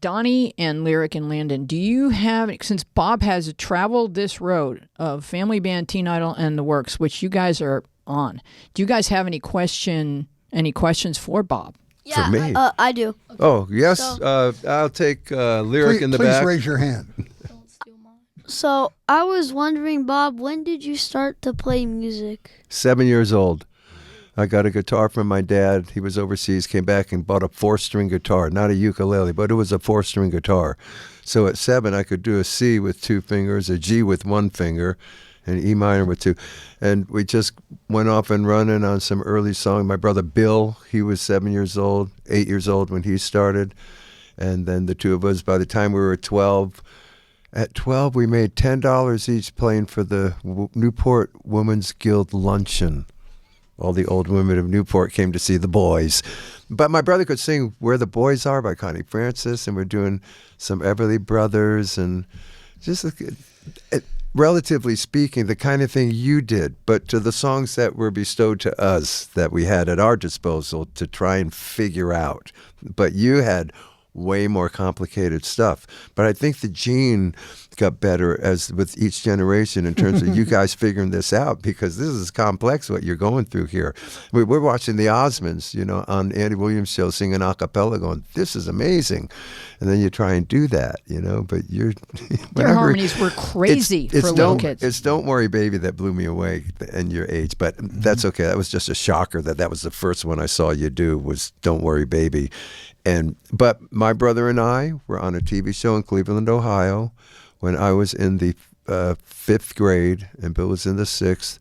Donnie and Lyric and Landon, do you have, since Bob has traveled this road of Family Band, Teen Idol, and the works, which you guys are on, do you guys have any questions for Bob? Yeah, for me? I do. Oh, yes. So- I'll take Lyric in the back. Please raise your hand. So I was wondering, Bob, when did you start to play music? 7 years old. I got a guitar from my dad. He was overseas, came back and bought a 4-string guitar, not a ukulele, but it was a 4-string guitar. So at 7, I could do a C with 2 fingers, a G with 1 finger, and E minor with 2. And we just went off and running on some early songs. My brother Bill, he was 7 years old, 8 years old when he started. And then the two of us, by the time we were 12, at 12, we made $10 each playing for the Newport Women's Guild Luncheon. All the old women of Newport came to see the boys. But my brother could sing Where the Boys Are by Connie Francis, and we're doing some Everly Brothers, and just relatively speaking, the kind of thing you did, but to the songs that were bestowed to us that we had at our disposal to try and figure out. But you had way more complicated stuff. But I think the gene got better as with each generation in terms of you guys figuring this out, because this is complex what you're going through here. We're watching the Osmonds, on Andy Williams' show singing a cappella going, this is amazing. And then you try and do that, but you're... Their harmonies were crazy for little kids. It's Don't Worry Baby that blew me away in your age, but that's okay. That was just a shocker that was the first one I saw you do was Don't Worry Baby. But my brother and I were on a TV show in Cleveland, Ohio, when I was in the 5th grade and Bill was in the 6th,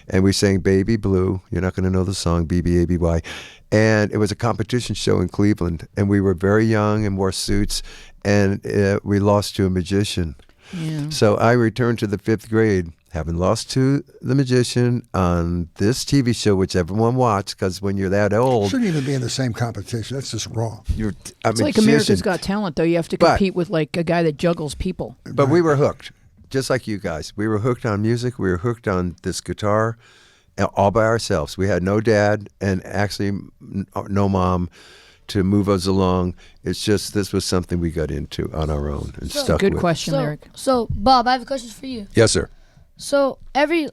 and we sang Baby Blue. You're not going to know the song, B-B-A-B-Y. And it was a competition show in Cleveland, and we were very young and wore suits, and we lost to a magician. Yeah. So I returned to the 5th grade, having lost to the magician on this TV show, which everyone watched, because when you're that old... Shouldn't even be in the same competition. That's just wrong. It's like America's Got Talent, though. You have to compete with like a guy that juggles people. But we were hooked, just like you guys. We were hooked on music. We were hooked on this guitar all by ourselves. We had no dad and actually no mom to move us along. It's just this was something we got into on our own and stuck Good with. question, Eric. So, Bob, I have a question for you. Yes, sir. So every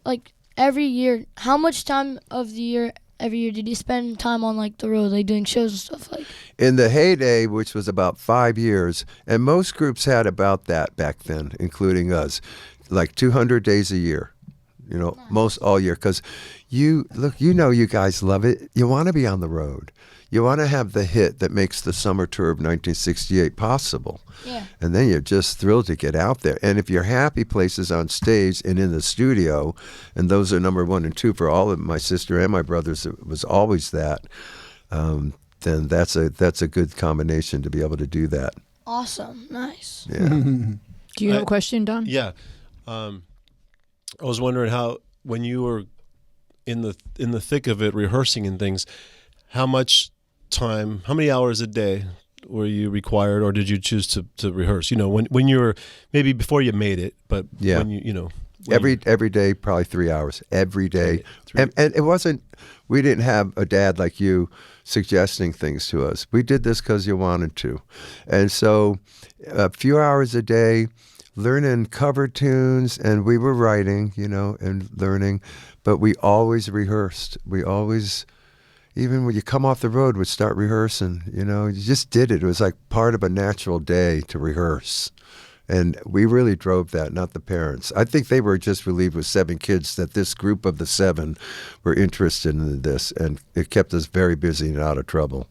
year, how much time of the year every year did you spend time on the road, doing shows and stuff like? In the heyday, which was about 5 years, and most groups had about that back then, including us, 200 days a year. Most all year, because you guys love it. You want to be on the road. You want to have the hit that makes the summer tour of 1968 possible. Yeah. And then you're just thrilled to get out there. And if your happy places on stage and in the studio, and those are number 1 and 2 for all of my sister and my brothers, it was always that, then that's a good combination to be able to do that. Awesome. Nice. Yeah. Do you have a question, Don? Yeah. I was wondering how, when you were in the thick of it, rehearsing and things, how much time, how many hours a day were you required, or did you choose to rehearse? When you were, maybe before you made it, but yeah. when Every day, probably 3 hours, every day. And it wasn't, we didn't have a dad like you suggesting things to us. We did this because you wanted to. And so a few hours a day, learning cover tunes, and we were writing, and learning, but we always rehearsed. We always, even when you come off the road, we'd start rehearsing, you just did it. It was like part of a natural day to rehearse. And we really drove that, not the parents. I think they were just relieved with 7 kids that this group of the 7 were interested in this, and it kept us very busy and out of trouble.